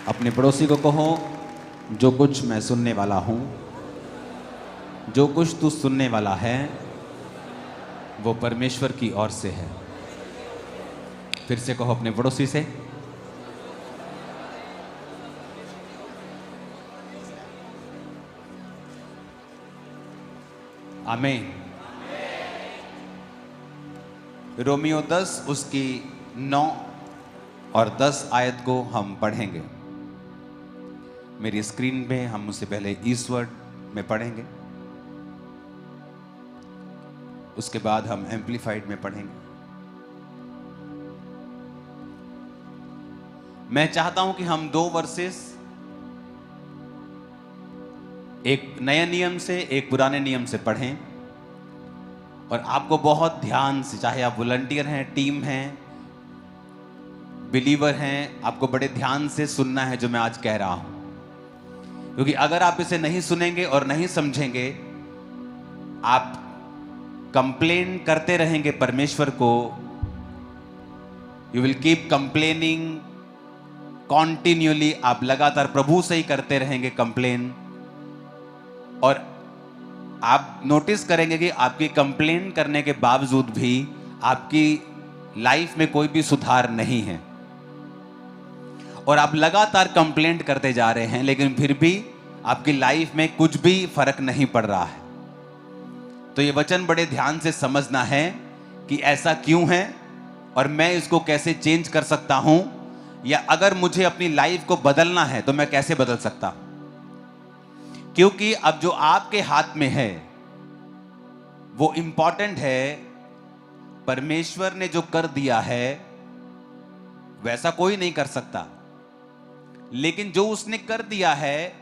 अपने पड़ोसी को कहो, जो कुछ मैं सुनने वाला हूँ, जो कुछ तू सुनने वाला है वो परमेश्वर की ओर से है। फिर से कहो अपने पड़ोसी से, आमीन। रोमियो 10 उसकी 9 और 10 आयत को हम पढ़ेंगे। मेरी स्क्रीन पे हम उससे पहले ईस्वर्ड में पढ़ेंगे, उसके बाद हम एम्पलीफाइड में पढ़ेंगे। मैं चाहता हूं कि हम 2 वर्सेस, एक नए नियम से एक पुराने नियम से पढ़ें, और आपको बहुत ध्यान से, चाहे आप वॉलंटियर हैं, टीम हैं, बिलीवर हैं, आपको बड़े ध्यान से सुनना है जो मैं आज कह रहा हूं। क्योंकि अगर आप इसे नहीं सुनेंगे और नहीं समझेंगे, आप कंप्लेन करते रहेंगे परमेश्वर को। You will keep complaining continuously. आप लगातार प्रभु से ही करते रहेंगे कंप्लेन, और आप नोटिस करेंगे कि आपकी कंप्लेन करने के बावजूद भी आपकी लाइफ में कोई भी सुधार नहीं है, और आप लगातार कंप्लेंट करते जा रहे हैं, लेकिन फिर भी आपकी लाइफ में कुछ भी फर्क नहीं पड़ रहा है। तो ये वचन बड़े ध्यान से समझना है कि ऐसा क्यों है और मैं इसको कैसे चेंज कर सकता हूं, या अगर मुझे अपनी लाइफ को बदलना है तो मैं कैसे बदल सकता हूं। क्योंकि अब जो आपके हाथ में है वो इंपॉर्टेंट है। परमेश्वर ने जो कर दिया है वैसा कोई नहीं कर सकता, लेकिन जो उसने कर दिया है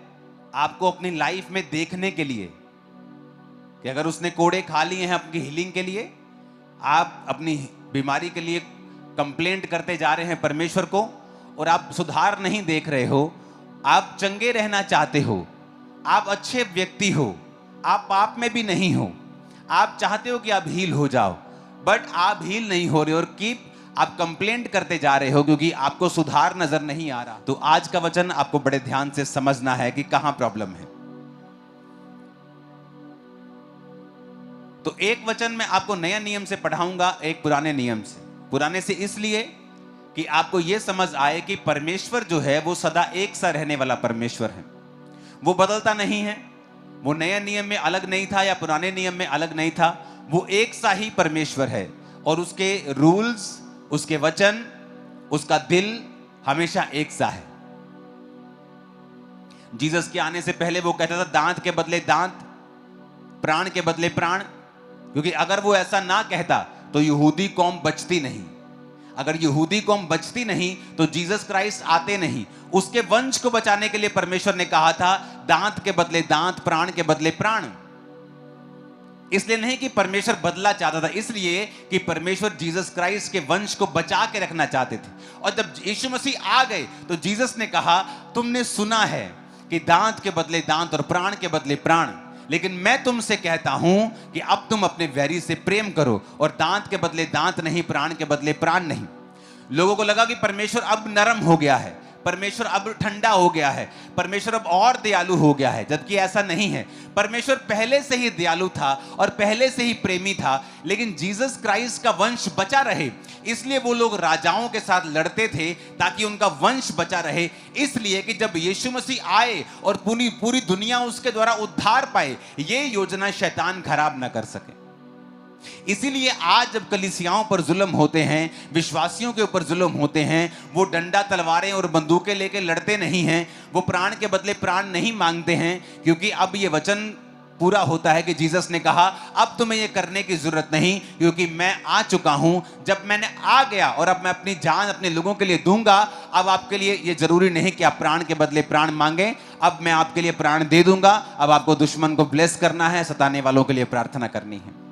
आपको अपनी लाइफ में देखने के लिए, कि अगर उसने कोड़े खा लिए हैं आपकी हीलिंग के लिए, आप अपनी बीमारी के लिए कंप्लेंट करते जा रहे हैं परमेश्वर को, और आप सुधार नहीं देख रहे हो, आप चंगे रहना चाहते हो, आप अच्छे व्यक्ति हो, आप पाप में भी नहीं हो, आप चाहते हो कि आप हील हो जाओ, बट आप हील नहीं हो रहे और आप कंप्लेंट करते जा रहे हो क्योंकि आपको सुधार नजर नहीं आ रहा। तो आज का वचन आपको बड़े ध्यान से समझना है कि कहां प्रॉब्लम है। तो एक वचन मैं आपको नया नियम से पढ़ाऊंगा, एक पुराने नियम से। पुराने से इसलिए कि आपको यह समझ आए कि परमेश्वर जो है वो सदा एक सा रहने वाला परमेश्वर है, वो बदलता नहीं है। वो नए नियम में अलग नहीं था या पुराने नियम में अलग नहीं था, वो एक सा ही परमेश्वर है, और उसके रूल्स, उसके वचन, उसका दिल हमेशा एक सा है। जीसस के आने से पहले वो कहता था दांत के बदले दांत, प्राण के बदले प्राण, क्योंकि अगर वो ऐसा ना कहता तो यहूदी कौम बचती नहीं। अगर यहूदी कौम बचती नहीं तो जीसस क्राइस्ट आते नहीं। उसके वंश को बचाने के लिए परमेश्वर ने कहा था दांत के बदले दांत, प्राण के बदले प्राण। इसलिए नहीं कि परमेश्वर बदला चाहता था, इसलिए कि परमेश्वर जीसस क्राइस्ट के वंश को बचा के रखना चाहते थे। और जब यीशु मसीह आ गए तो जीसस ने कहा तुमने सुना है कि दांत के बदले दांत और प्राण के बदले प्राण, लेकिन मैं तुमसे कहता हूं कि अब तुम अपने वैरी से प्रेम करो, और दांत के बदले दांत नहीं, प्राण के बदले प्राण नहीं। लोगों को लगा कि परमेश्वर अब नरम हो गया है, परमेश्वर अब ठंडा हो गया है, परमेश्वर अब और दयालु हो गया है, जबकि ऐसा नहीं है। परमेश्वर पहले से ही दयालु था और पहले से ही प्रेमी था, लेकिन जीसस क्राइस्ट का वंश बचा रहे, इसलिए वो लोग राजाओं के साथ लड़ते थे ताकि उनका वंश बचा रहे। इसलिए कि जब यीशु मसीह आए और पूरी दुनिया उसके द्वारा उद्धार पाए, ये योजना शैतान खराब ना कर सके। इसीलिए आज जब कलीसियाओं पर जुल्म होते हैं, विश्वासियों के ऊपर जुल्म होते हैं, वो डंडा, तलवारें और बंदूकें लेके लड़ते नहीं हैं, वो प्राण के बदले प्राण नहीं मांगते हैं, क्योंकि अब ये वचन पूरा होता है कि जीसस ने कहा अब तुम्हें ये करने की जरूरत नहीं, क्योंकि मैं आ चुका हूं। जब मैंने आ गया और अब मैं अपनी जान अपने लोगों के लिए दूंगा, अब आपके लिए ये जरूरी नहीं कि आप प्राण के बदले प्राण मांगें, अब मैं आपके लिए प्राण दे दूंगा। अब आपको दुश्मन को ब्लेस करना है, सताने वालों के लिए प्रार्थना करनी है।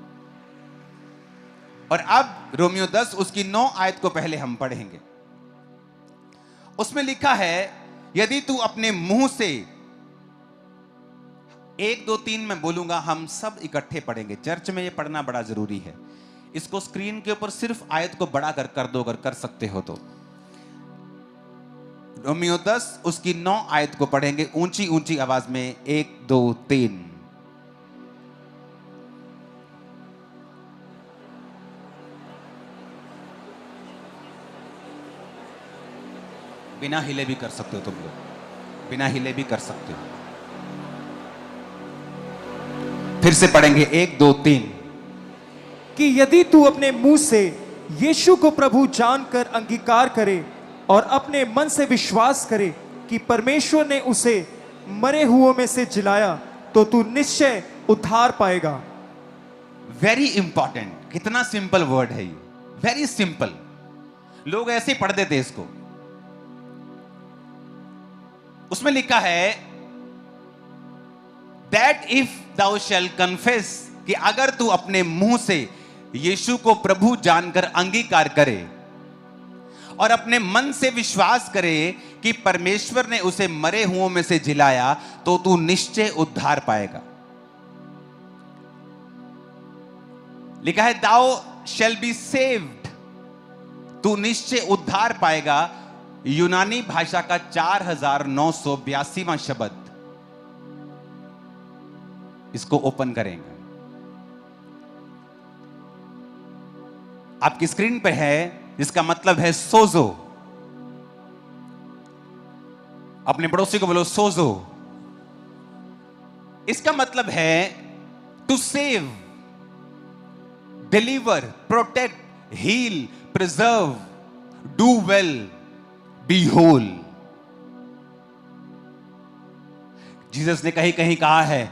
और अब रोमियो 10 उसकी 9 आयत को पहले हम पढ़ेंगे। उसमें लिखा है यदि तू अपने मुंह से, 1 2 3 मैं बोलूंगा, हम सब इकट्ठे पढ़ेंगे। चर्च में ये पढ़ना बड़ा जरूरी है। इसको स्क्रीन के ऊपर सिर्फ आयत को बड़ा कर दो अगर कर सकते हो तो। रोमियो 10 उसकी 9 आयत को पढ़ेंगे ऊंची ऊंची आवाज में, 1 2 3। बिना हिले भी कर सकते हो तुम लोग, बिना हिले भी कर सकते हो। फिर से पढ़ेंगे 1 2 3। कि यदि तू अपने मुंह से यीशु को प्रभु जानकर अंगीकार करे और अपने मन से विश्वास करे कि परमेश्वर ने उसे मरे हुओं में से जिलाया, तो तू निश्चय उद्धार पाएगा। वेरी इंपॉर्टेंट, कितना सिंपल वर्ड है ये, वेरी सिंपल। लोग ऐसे ही पढ़ देते इसको। उसमें लिखा है that if thou shall confess, कि अगर तू अपने मुंह से यीशु को प्रभु जानकर अंगीकार करे और अपने मन से विश्वास करे कि परमेश्वर ने उसे मरे हुओं में से जिलाया, तो तू निश्चय उद्धार पाएगा। लिखा है thou shall be saved, तू निश्चय उद्धार पाएगा। यूनानी भाषा का 4982वां शब्द, इसको ओपन करेंगे। आपकी स्क्रीन पे है, जिसका मतलब है सोजो। अपने पड़ोसी को बोलो सोजो। इसका मतलब है to save, deliver, protect, heal, preserve, do well, be whole. Jesus ने कहीं कहीं कहा है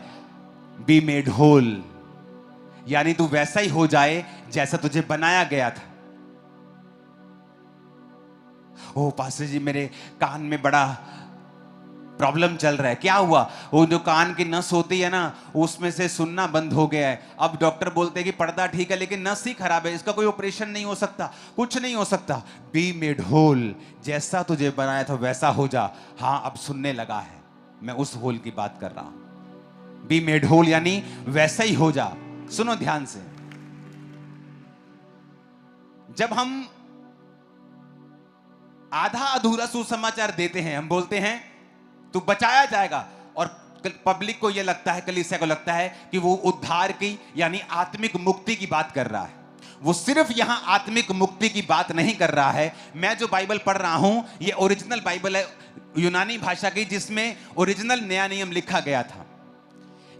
बी मेड होल, यानी तू वैसा ही हो जाए जैसा तुझे बनाया गया था। ओ पास्टर जी, मेरे कान में बड़ा प्रॉब्लम चल रहा है। क्या हुआ? वो जो कान की नस होती है ना, उसमें से सुनना बंद हो गया है। अब डॉक्टर बोलते हैं कि पर्दा ठीक है लेकिन नस ही खराब है, इसका कोई ऑपरेशन नहीं हो सकता, कुछ नहीं हो सकता। बी मेड होल, जैसा तुझे बनाया था वैसा हो जा। हाँ, अब सुनने लगा है, मैं उस होल की बात कर रहा हूं। बी मेड होल यानी वैसा ही हो जा। सुनो ध्यान से, जब हम आधा अधूरा सुसमाचार देते हैं, हम बोलते हैं तू बचाया जाएगा, और पब्लिक को यह लगता है, कलीसिया को लगता है कि वो उद्धार की यानी आत्मिक मुक्ति की बात कर रहा है। वो सिर्फ यहां आत्मिक मुक्ति की बात नहीं कर रहा है। मैं जो बाइबल पढ़ रहा हूं, ये ओरिजिनल बाइबल है यूनानी भाषा की, जिसमें ओरिजिनल नया नियम लिखा गया था।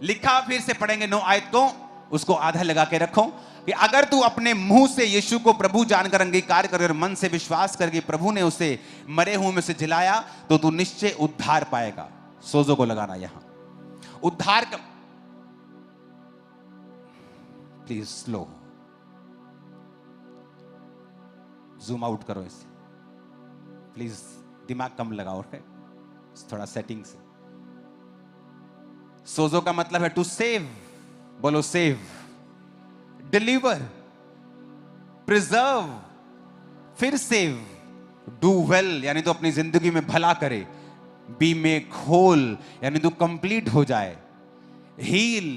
लिखा, फिर से पढ़ेंगे 9 आयत को, उसको आधा लगा के रखो, कि अगर तू अपने मुंह से यीशु को प्रभु जानकर अंगीकार करे और मन से विश्वास करके प्रभु ने उसे मरे हुए में से जिलाया, तो तू निश्चय उद्धार पाएगा। सोजो को लगाना यहां, उद्धार का, प्लीज स्लो, जूम आउट करो इसे, प्लीज दिमाग कम लगाओ, थोड़ा सेटिंग से। सोजो का मतलब है टू सेव, बोलो सेव, डिलीवर, प्रिजर्व, फिर सेव, डू वेल यानी तो अपनी जिंदगी में भला करे, बी मेक होल यानी तू कंप्लीट हो जाए, हील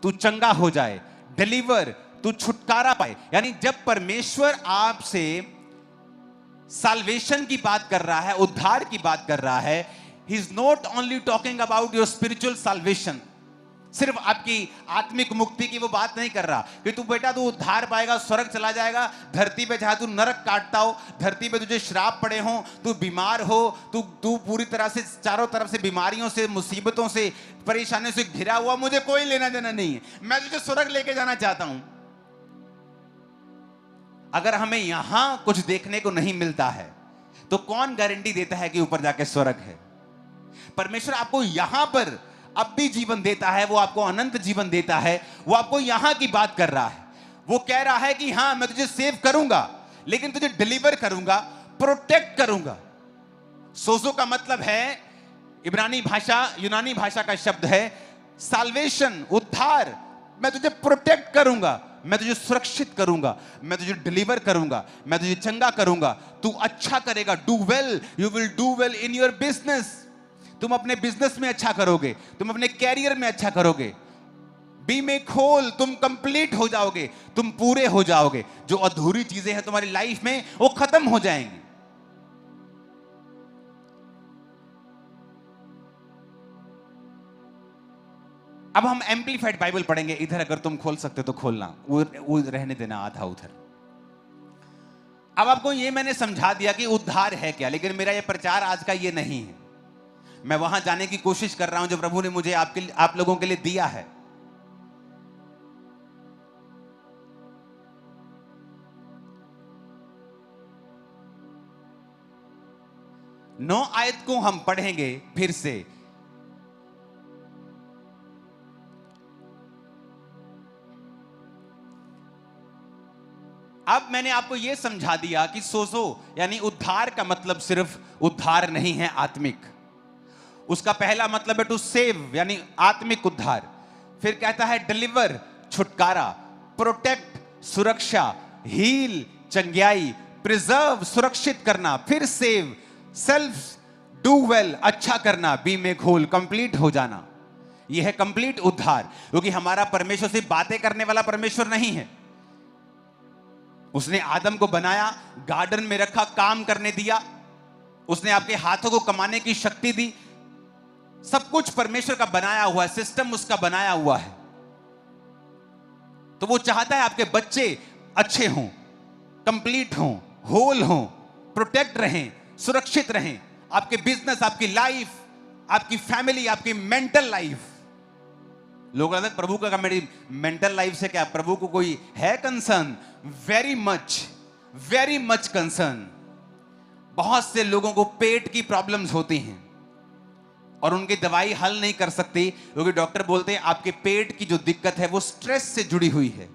तू चंगा हो जाए, डिलीवर तू छुटकारा पाए। यानी जब परमेश्वर आपसे साल्वेशन की बात कर रहा है, उद्धार की बात कर रहा है, he is not only talking about your spiritual salvation, सिर्फ आपकी आत्मिक मुक्ति की वो बात नहीं कर रहा कि तू बेटा तू उद्धार पाएगा, स्वर्ग चला जाएगा। धरती पे जहां तू नरक काटता हो, धरती पे तुझे श्राप पड़े हो, तू बीमार हो, तू पूरी तरह से चारों तरफ से बीमारियों से, मुसीबतों से, परेशानियों से घिरा हुआ, मुझे कोई लेना देना नहीं है, मैं तुझे स्वर्ग लेके जाना चाहता हूं। अगर हमें यहां कुछ देखने को नहीं मिलता है, तो कौन गारंटी देता है कि ऊपर जाके स्वर्ग है? परमेश्वर आपको यहां पर अब भी जीवन देता है, वो आपको अनंत जीवन देता है। वो आपको यहां की बात कर रहा है। वो कह रहा है कि हां, मैं तुझे सेव करूंगा, लेकिन तुझे डिलीवर करूंगा, प्रोटेक्ट करूंगा। सोजो का मतलब है इब्रानी भाषा, यूनानी भाषा का शब्द है साल्वेशन, उद्धार। मैं तुझे प्रोटेक्ट करूंगा, मैं तुझे सुरक्षित करूंगा, मैं तुझे डिलीवर करूंगा, मैं तुझे चंगा करूंगा, तू अच्छा करेगा। Do well, you will do well in your business, तुम अपने बिजनेस में अच्छा करोगे, तुम अपने कैरियर में अच्छा करोगे। बी मेक होल, तुम कंप्लीट हो जाओगे, तुम पूरे हो जाओगे। जो अधूरी चीजें हैं तुम्हारी लाइफ में, वो खत्म हो जाएंगी। अब हम एम्पलीफाइड बाइबल पढ़ेंगे। इधर अगर तुम खोल सकते तो खोलना, वो रहने देना आधा उधर। अब आपको ये मैंने समझा दिया कि उद्धार है क्या, लेकिन मेरा ये प्रचार आज का ये नहीं है। मैं वहां जाने की कोशिश कर रहा हूं जो प्रभु ने मुझे आप लोगों के लिए दिया है। 9 आयत को हम पढ़ेंगे फिर से। अब मैंने आपको यह समझा दिया कि सोजो यानी उद्धार का मतलब सिर्फ उद्धार नहीं है आत्मिक। उसका पहला मतलब है टू सेव यानी आत्मिक उद्धार। फिर कहता है डिलीवर छुटकारा, प्रोटेक्ट सुरक्षा, हील चंगियाई, प्रिजर्व सुरक्षित करना, फिर सेव सेल्फ डू वेल अच्छा करना, बी में होल कंप्लीट हो जाना। यह है कंप्लीट उद्धार। क्योंकि हमारा परमेश्वर सिर्फ बातें करने वाला परमेश्वर नहीं है। उसने आदम को बनाया, गार्डन में रखा, काम करने दिया, उसने आपके हाथों को कमाने की शक्ति दी। सब कुछ परमेश्वर का बनाया हुआ है, सिस्टम उसका बनाया हुआ है। तो वो चाहता है आपके बच्चे अच्छे हों, कंप्लीट हों, होल हों, प्रोटेक्ट रहें, सुरक्षित रहें। आपके बिजनेस, आपकी लाइफ, आपकी फैमिली, आपकी मेंटल लाइफ। लोग कहते हैं प्रभु का मेरी मेंटल लाइफ से क्या, प्रभु को कोई है कंसर्न? Very much concern. बहुत से लोगों को पेट की प्रॉब्लम्स होती हैं और उनकी दवाई हल नहीं कर सकती, क्योंकि डॉक्टर बोलते हैं आपके पेट की जो दिक्कत है वो स्ट्रेस से जुड़ी हुई है।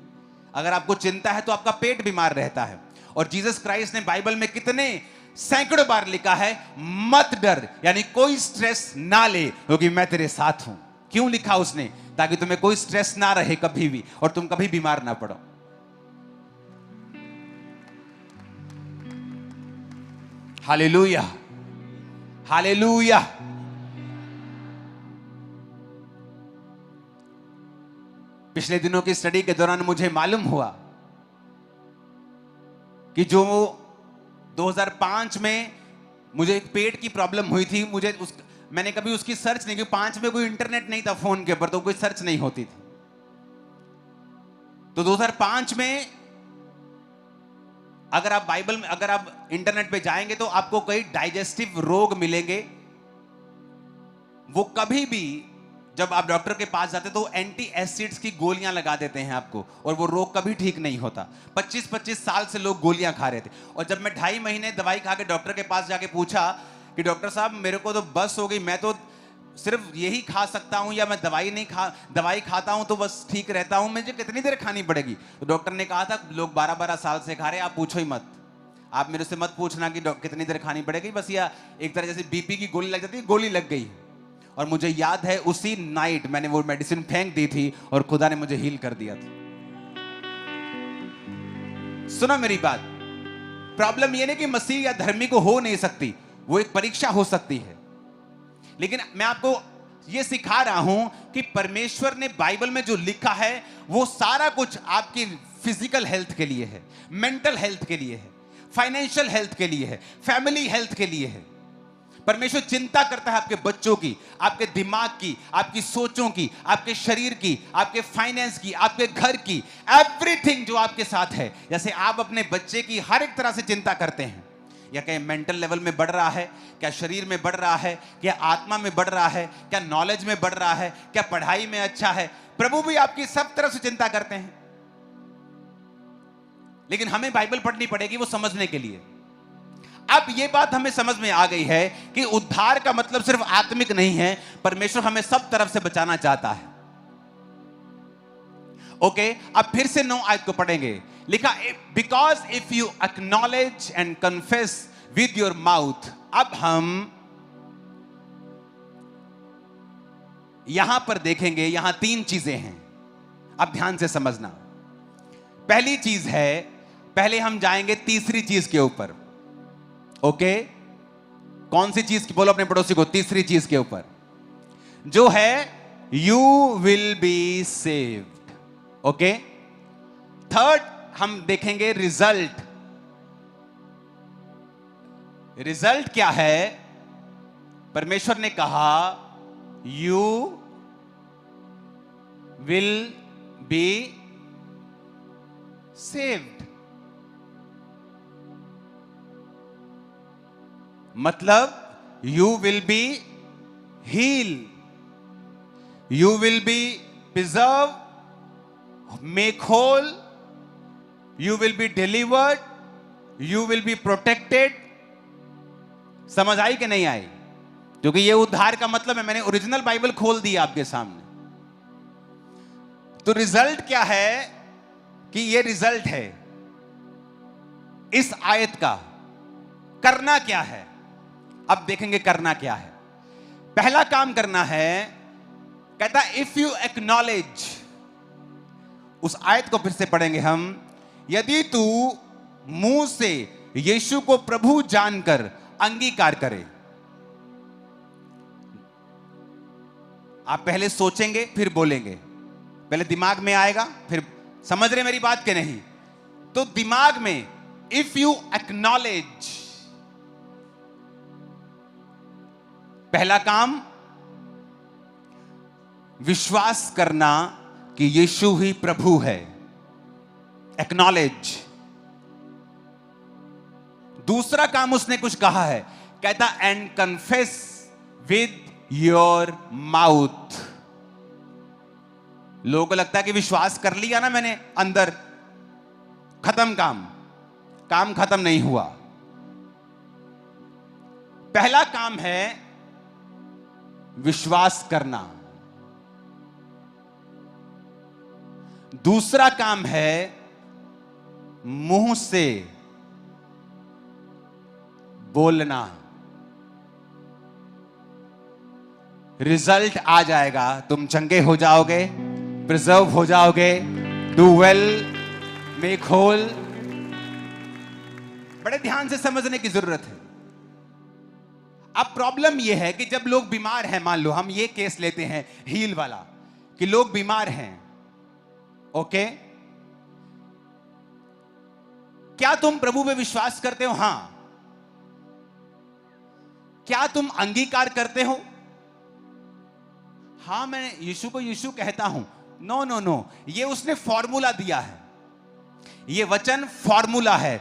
अगर आपको चिंता है तो आपका पेट बीमार रहता है। और जीसस क्राइस्ट ने बाइबल में कितने सैकड़ों बार लिखा है, मत डर, यानी कोई स्ट्रेस ना ले क्योंकि मैं तेरे साथ हूं। क्यों लिखा उसने? ताकि तुम्हें कोई स्ट्रेस ना रहे कभी भी और तुम कभी बीमार ना पड़ो। Hallelujah, hallelujah. पिछले दिनों की स्टडी के दौरान मुझे मालूम हुआ कि जो 2005 में मुझे एक पेट की प्रॉब्लम हुई थी, मैंने कभी उसकी सर्च नहीं की। 5 में कोई इंटरनेट नहीं था फोन के ऊपर, तो कोई सर्च नहीं होती थी। तो 2005 में अगर आप बाइबल में, अगर आप इंटरनेट पे जाएंगे तो आपको कई डाइजेस्टिव रोग मिलेंगे। वो कभी भी जब आप डॉक्टर के पास जाते तो एंटी एसिड्स की गोलियां लगा देते हैं आपको, और वो रोग कभी ठीक नहीं होता। 25-25 साल से लोग गोलियां खा रहे थे। और जब मैं 2.5 महीने दवाई खा के डॉक्टर के पास जाके पूछा कि डॉक्टर साहब मेरे को तो बस हो गई, मैं तो सिर्फ यही खा सकता हूं, या मैं दवाई खाता हूं तो बस ठीक रहता हूं, मुझे कितनी देर खानी पड़ेगी? तो डॉक्टर ने कहा था लोग 12-12 साल से खा रहे हैं, आप पूछो ही मत। आप मेरे से मत पूछना कि कितनी देर खानी पड़ेगी, बस या एक तरह जैसे बीपी की गोली लग जाती है, गोली लग गई। और मुझे याद है उसी नाइट मैंने वो मेडिसिन फेंक दी थी और खुदा ने मुझे हील कर दिया था। सुनो मेरी बात, प्रॉब्लम ये नहीं कि मसीह या धर्मी को हो नहीं सकती, वो एक परीक्षा हो सकती है। लेकिन मैं आपको ये सिखा रहा हूं कि परमेश्वर ने बाइबल में जो लिखा है वो सारा कुछ आपकी फिजिकल हेल्थ के लिए है, मेंटल हेल्थ के लिए है, फाइनेंशियल हेल्थ के लिए है, फैमिली हेल्थ के लिए है। परमेश्वर चिंता करता है आपके बच्चों की, आपके दिमाग की, आपकी सोचों की, आपके शरीर की, आपके फाइनेंस की, आपके घर की, एवरीथिंग जो आपके साथ है। जैसे आप अपने बच्चे की हर एक तरह से चिंता करते हैं, या क्या मेंटल लेवल में बढ़ रहा है, क्या शरीर में बढ़ रहा है, क्या आत्मा में बढ़ रहा है, क्या नॉलेज में बढ़ रहा है, क्या पढ़ाई में अच्छा है। प्रभु भी आपकी सब तरफ से चिंता करते हैं। लेकिन हमें बाइबल पढ़नी पड़ेगी वो समझने के लिए। अब ये बात हमें समझ में आ गई है कि उद्धार का मतलब सिर्फ आत्मिक नहीं है, परमेश्वर हमें सब तरफ से बचाना चाहता है। ओके, अब फिर से 9 आयत को पढ़ेंगे। लिखा, because if you acknowledge and confess with your mouth. अब हम यहां पर देखेंगे, यहां 3 चीजें हैं, अब ध्यान से समझना। पहली चीज है, पहले हम जाएंगे तीसरी चीज के ऊपर। ओके, कौन सी चीज की? बोलो अपने पड़ोसी को, तीसरी चीज के ऊपर जो है you will be saved. Okay, third हम देखेंगे रिजल्ट। रिजल्ट क्या है? परमेश्वर ने कहा यू will be saved. मतलब you will be healed, you will be preserved, make whole, you will be delivered, you will be protected. समझ आई कि नहीं आई? क्योंकि ये उद्धार का मतलब है। मैंने ओरिजिनल बाइबल खोल दी आपके सामने। तो रिजल्ट क्या है कि ये रिजल्ट है इस आयत का। करना क्या है? अब देखेंगे करना क्या है। पहला काम करना है, कहता इफ यू एक्नॉलेज, उस आयत को फिर से पढ़ेंगे हम, यदि तू मुंह से यीशु को प्रभु जानकर अंगीकार करे। आप पहले सोचेंगे फिर बोलेंगे, पहले दिमाग में आएगा फिर, समझ रहे मेरी बात के नहीं? तो दिमाग में इफ यू एक्नॉलेज, पहला काम विश्वास करना कि यीशु ही प्रभु है। एक्नॉलेज। दूसरा काम उसने कुछ कहा है, कहता and confess with your mouth. लोगों को लगता है कि विश्वास कर लिया ना मैंने अंदर, खत्म काम। काम खत्म नहीं हुआ। पहला काम है विश्वास करना, दूसरा काम है मुंह से बोलना। रिजल्ट आ जाएगा, तुम चंगे हो जाओगे, प्रिजर्व हो जाओगे, डू वेल, मेक होल। बड़े ध्यान से समझने की जरूरत है। अब प्रॉब्लम यह है कि जब लोग बीमार हैं, मान लो हम ये केस लेते हैं हील वाला, कि लोग बीमार हैं, ओके, क्या तुम प्रभु में विश्वास करते हो? हां। क्या तुम अंगीकार करते हो? हां, मैं यीशु को यीशु कहता हूं। नो नो नो, ये उसने फॉर्मूला दिया है। ये वचन फॉर्मूला है।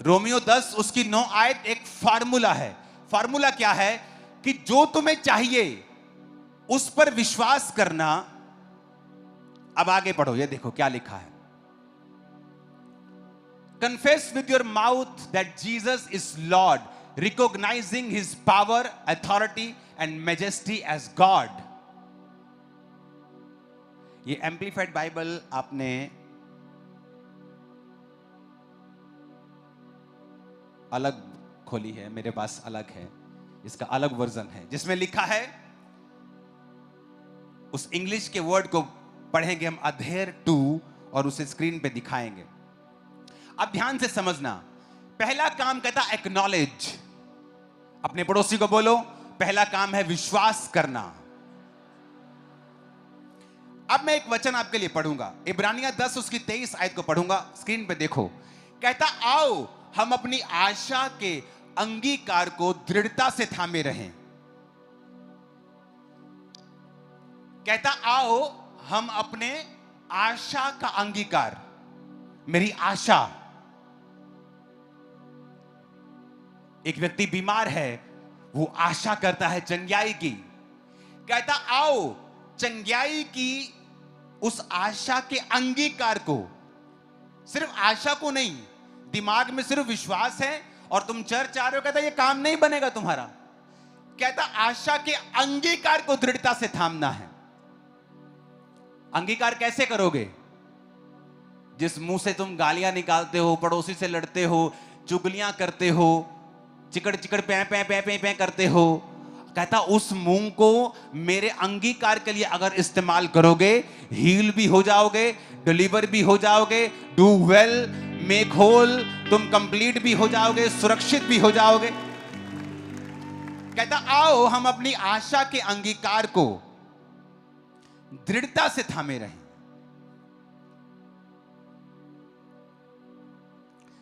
रोमियो 10 उसकी 9 आयत एक फार्मूला है। फार्मूला क्या है? कि जो तुम्हें चाहिए उस पर विश्वास करना। अब आगे पढ़ो, ये देखो क्या लिखा है। Confess with your mouth that Jesus is Lord, recognising his power, authority and majesty as God. ये एम्प्लीफाइड बाइबल आपने अलग खोली है, मेरे पास अलग है, इसका अलग वर्जन है, जिसमें लिखा है, उस इंग्लिश के वर्ड को पढ़ेंगे हम, अधेयर टू, और उसे स्क्रीन पे दिखाएंगे। अब ध्यान से समझना। पहला काम कहता एक्नॉलेज। अपने पड़ोसी को बोलो, पहला काम है विश्वास करना। अब मैं एक वचन आपके लिए पढ़ूंगा, इब्रानिया 10 उसकी 23 आयत को पढ़ूंगा, स्क्रीन पे देखो। कहता आओ हम अपनी आशा के अंगीकार को दृढ़ता से थामे रहें। कहता आओ हम अपने आशा का अंगीकार, मेरी आशा। एक व्यक्ति बीमार है, वो आशा करता है चंगाई की। कहता आओ चंगाई की उस आशा के अंगीकार को, सिर्फ आशा को नहीं, दिमाग में सिर्फ विश्वास है और तुम चर्च आ रहे हो, कहता ये काम नहीं बनेगा तुम्हारा। कहता आशा के अंगीकार को दृढ़ता से थामना है। अंगीकार कैसे करोगे? जिस मुंह से तुम गालियां निकालते हो, पड़ोसी से लड़ते हो, चुगलियां करते हो, चिकड़ चिकड़ पै पै पै पै पै करते हो, कहता उस मुंह को मेरे अंगीकार के लिए अगर इस्तेमाल करोगे, हील भी हो जाओगे, डिलीवर भी हो जाओगे, डू वेल, मेक होल, तुम कंप्लीट भी हो जाओगे, सुरक्षित भी हो जाओगे। कहता आओ हम अपनी आशा के अंगीकार को दृढ़ता से थामे रहें।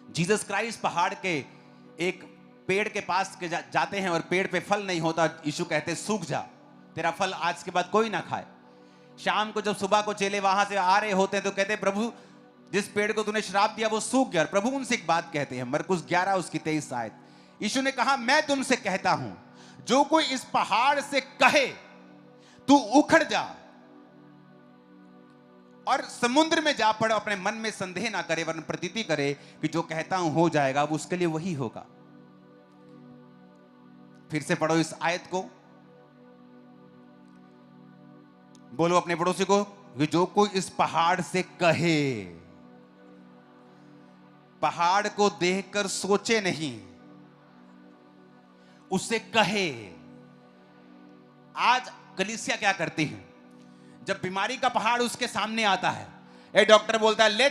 जीसस क्राइस्ट पहाड़ के एक पेड़ के पास के जाते हैं और पेड़ पे फल नहीं होता। यीशु कहते सूख जा, तेरा फल आज के बाद कोई ना खाए। शाम को जब सुबह को चेले वहां से आ रहे होते हैं तो कहते हैं प्रभु जिस पेड़ को तूने श्राप दिया वो सूख गया। प्रभु उनसे एक बात कहते हैं, मरकुस 11 उसकी 23 आयत। यीशु ने कहा मैं तुमसे कहता हूं जो कोई इस पहाड़ से कहे तू उखड़ जा और समुद्र में जा पड़, अपने मन में संदेह ना करे वरन प्रतीति करे कि जो कहता हूं हो जाएगा, वो उसके लिए वही होगा। फिर से पढ़ो इस आयत को, बोलो अपने पड़ोसी को कि जो कोई इस पहाड़ से कहे, पहाड़ को देखकर सोचे नहीं, उसे कहे। आज कलीसिया क्या करती है, जब बीमारी का पहाड़ उसके सामने आता है, ए डॉक्टर बोलता है ले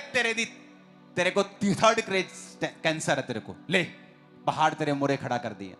तेरे को 3rd स्टेज कैंसर है, तेरे को ले, पहाड़ तेरे मोरे खड़ा कर दिया।